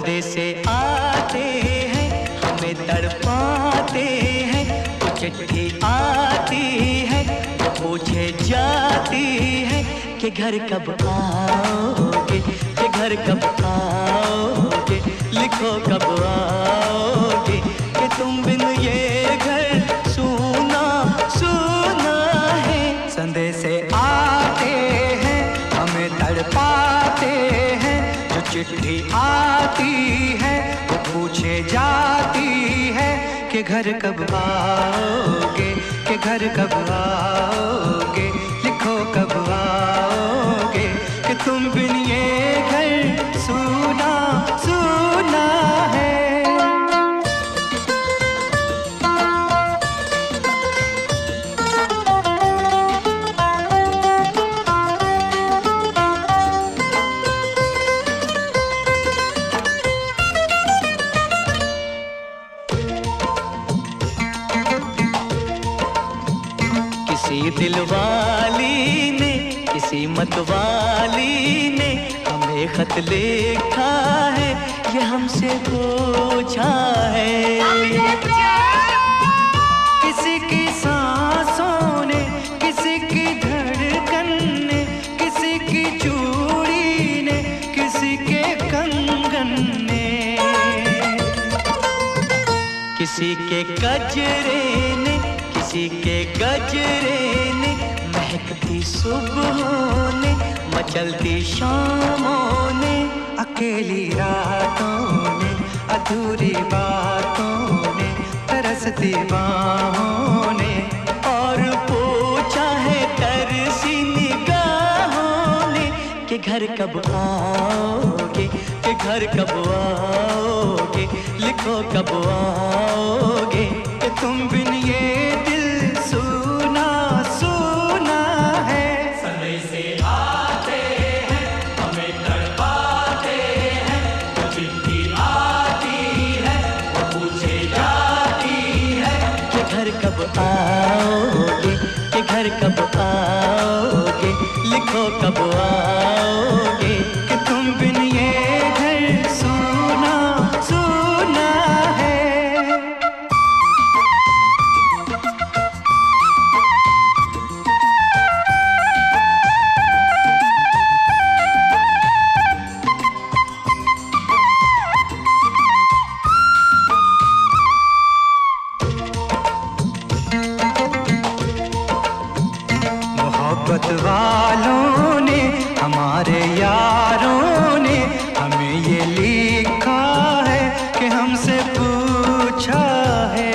संदेशे आते हैं हमें तड़पाते हैं, वो चिट्ठी आती है वो पूछे जाती है कि घर कब आओगे, कि घर कब आओगे, लिखो कब आओगे, कि तुम बिन ये घर सूना सूना है। संदेशे आते हैं हमें तड़पाते हैं, जो चिट्ठी आती है वो पूछे जाती है कि घर कब आओगे, कि घर कब आओगे, लिखो कब आओगे, कि तुम बिन ये घर सूना सूना है। किसी दिलवाली ने किसी मतवाली ने हमें खत लिखा है, ये हमसे पूछा है। किसी की सांसों ने, किसी की धड़कन ने, किसी की चूड़ी ने, किसी के कंगन ने, किसी के गजरे ने, किसी के गजरे ने, महकती सुबहों ने, मचलती शामों ने, अकेली रातों ने, अधूरी बातों ने, तरसती बाहों ने, और पूछा है तरसी निगाहों ने कि घर कब आओगे, कि घर कब आओगे, लिखो कब आओगे, कि तुम बिन ये दिल सूना सूना है। संदेशे आते हैं हमें तड़पाते हैं, जो चिट्ठी आती है वो पूछे जाती है कि घर कब आओगे, कि घर कब आओगे, लिखो कब आओगे, कि तुम बिन ये घर सूना सूना है। मोहब्बत वालों ने, हमारे यारों ने हमें ये लिखा है कि हमसे पूछा है।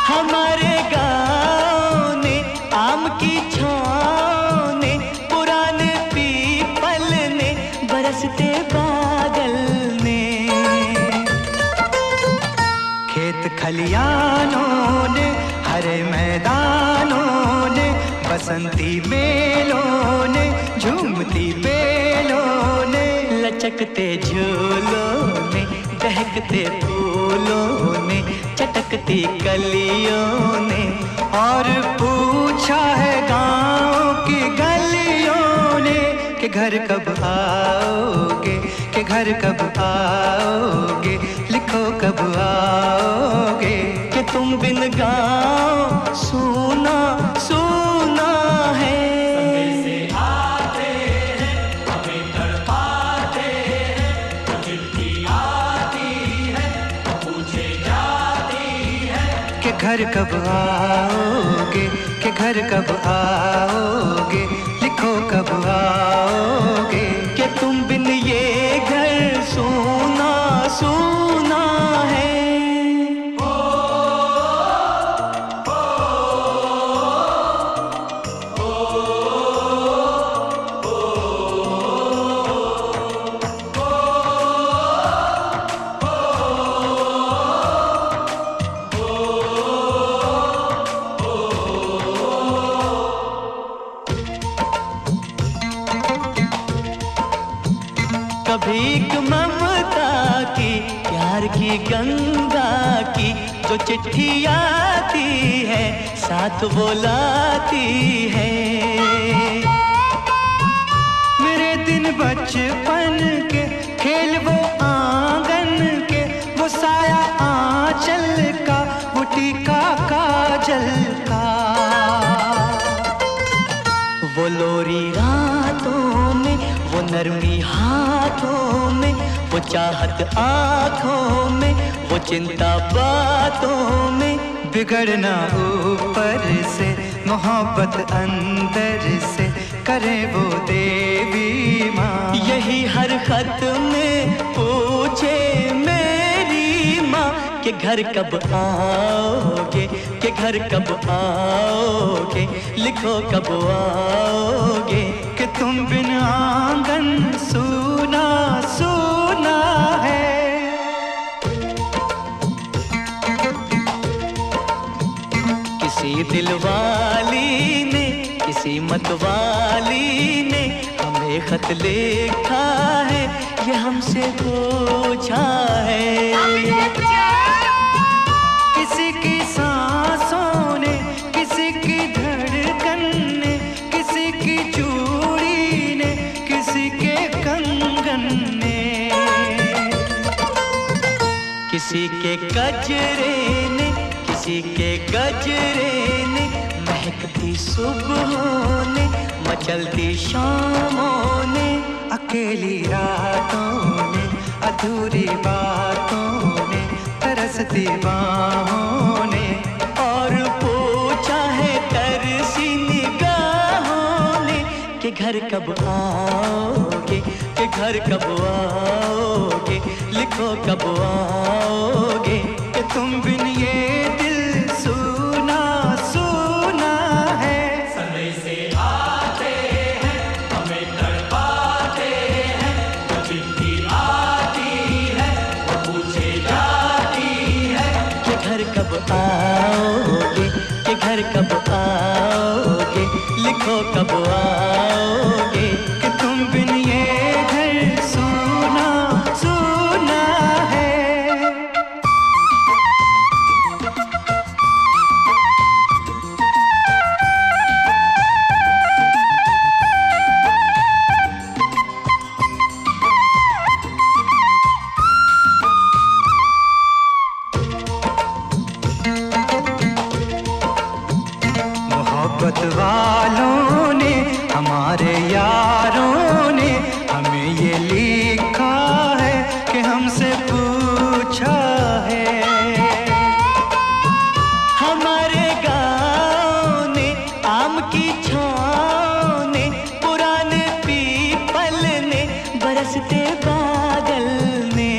हमारे गाँव ने, आम की छाँव ने, पुराने पीपल ने, बरसते बादल ने, खेत खलियानों ने, हरे मैदानों ने, बसंती मेलों ने, झूमती बेलों ने, लचकते झूलों ने, दहकते फूलों ने, चटकती कलियों ने, और पूछा है गाँव की गलियों ने कि घर कब आओगे, कि घर कब आओगे, लिखो कब आओगे, कि तुम बिन गाँव सूना सूना है। संदेशे आते हैं हमें तड़पाते हैं, जो चिट्ठी आती है वो पूछे जाती है कि घर कब आओगे, कि घर कब आओगे, लिखो कब आओगे, कि तुम बिन ये घर सूना सूना है। कभी एक ममता की, प्यार की गंगा की, जो चिट्ठी आती है साथ वो लाती है। मेरे दिन बचपन के खेल वो आंगन के, वो साया आंचल का, वो टीका काजल का। वो लोरी रातों में, वो नरमी हाथों में, वो चाहत आँखों में, वो चिंता बातों में। बिगड़ना ऊपर से, मोहब्बत अंदर से, करे वो देवी माँ। यही हर खत में पूछे मेरी माँ कि घर कब आओगे, कि घर कब आओगे, लिखो कब आओगे। कि तुम बिन आंगन सूना सूना है। किसी दिलवाली ने, किसी मतवाली ने हमें खत लिखा है, ये हमसे पूछा है। किसी की सांसों ने, किसी की धड़कन ने, किसी की चूड़ी ने, किसी के कंगन ने, किसी के गजरे ने, किसी के गजरे ने, महकती सुबहों ने, मचलती शामों ने, अकेली रातों ने, अधूरी बातों ने, तरसती बाहों ने, और पूछा है तरसी निगाहों ने कि घर कब आओगे, कि घर कब आओगे, लिखो कब आओगे। कि तुम बिन ये दिल सूना सूना है। समय से आते हैं, हमें तड़पाते हैं, वो चिट्ठी आती है, वो पूछे जाती है कि घर कब आओगे, कि घर कब आओगे, लिखो कब आओगे। कि तुम बिन ये घर सूना सूना है। मोहब्बत वालों ने, हमारे यारों ने हमें ये लिखा है कि हमसे पूछा है। हमारे गाँव ने, आम की छाँव ने, पुराने पीपल ने, बरसते बादल ने,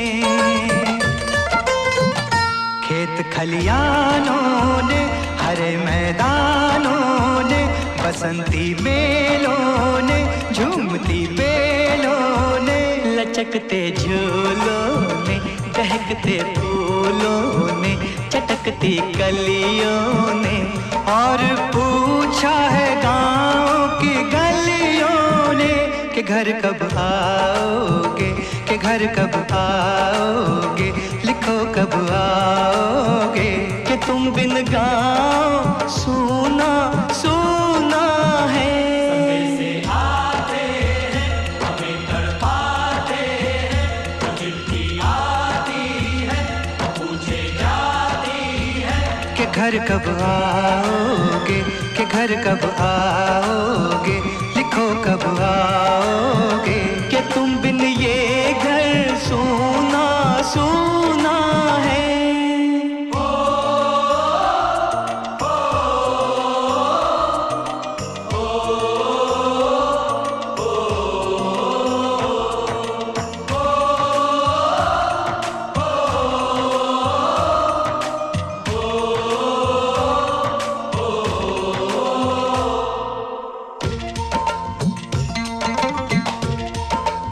खेत खलियानों ने, हरे मैदानों ने, बसंती मेलों ने, झूमती बेलों ने, लचकते झूलों ने, दहकते फूलों ने, चटकती कलियों ने, और पूछा है गाँव की गलियों ने कि घर कब आओगे, कि घर कब आओगे, लिखो कब आओगे। कि तुम बिन गाँव सूना सूना है। समय से आते हैं, हमें तड़पाते हैं, वो चिट्ठी आती है, वो पूछे जाती है कि घर कब आओगे, कि घर कब आओगे, लिखो कब आओगे।